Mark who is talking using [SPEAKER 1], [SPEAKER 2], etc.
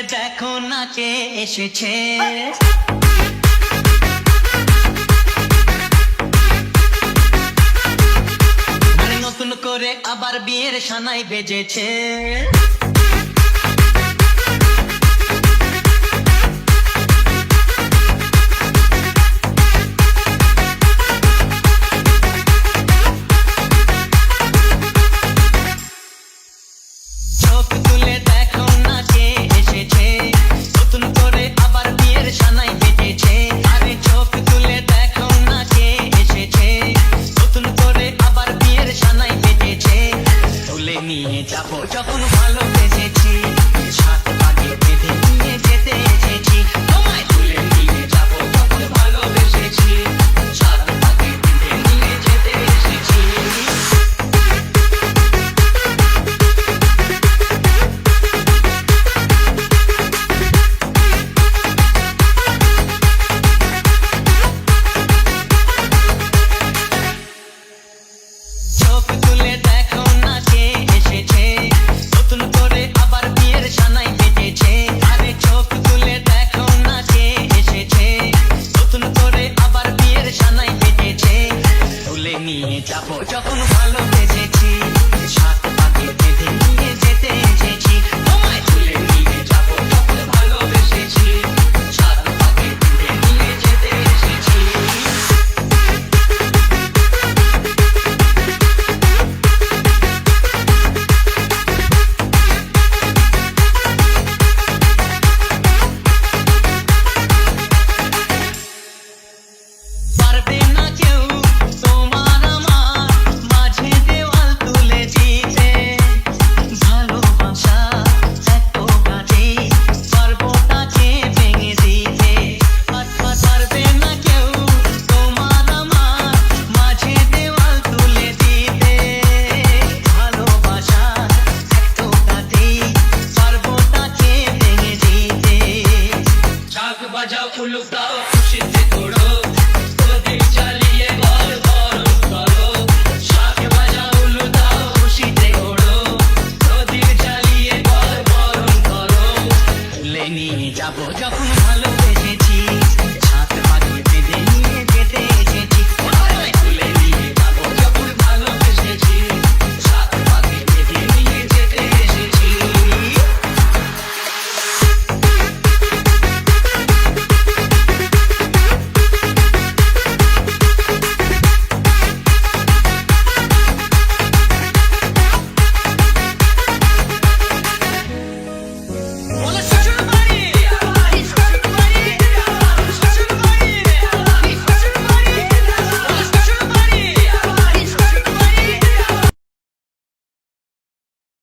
[SPEAKER 1] দেখো না কে এসেছে। নতুন করে আবার বিয়ের সানাই বেজেছে। চোখ তুলে দেখো না কে এসেছে, নতুন করে আবার বিয়ের সানাই বেজেছে। আরে চোখ তুলে দেখো না কে এসেছে, নতুন করে আবার বিয়ের সানাই বেজেছে। তুলে নিয়ে যাবো যখন ভালোবেসেছি, সাত পাকে বেঁধে নিয়ে যেতে এসেছি। তোমায় তুলে নিয়ে যাবো যখন ভালোবেসেছি, সাত পাকে বেঁধে নিয়ে যেতে এসেছি। চোখ তুলে দেখো না কে এসেছে, নতুন করে আবার বিয়ের সানাই বেজেছে। আরে চোখ তুলে দেখো না কে এসেছে, নতুন করে আবার বিয়ের সানাই বেজেছে। তুলে নিয়ে যাবো যখন ভালোবেসেছি।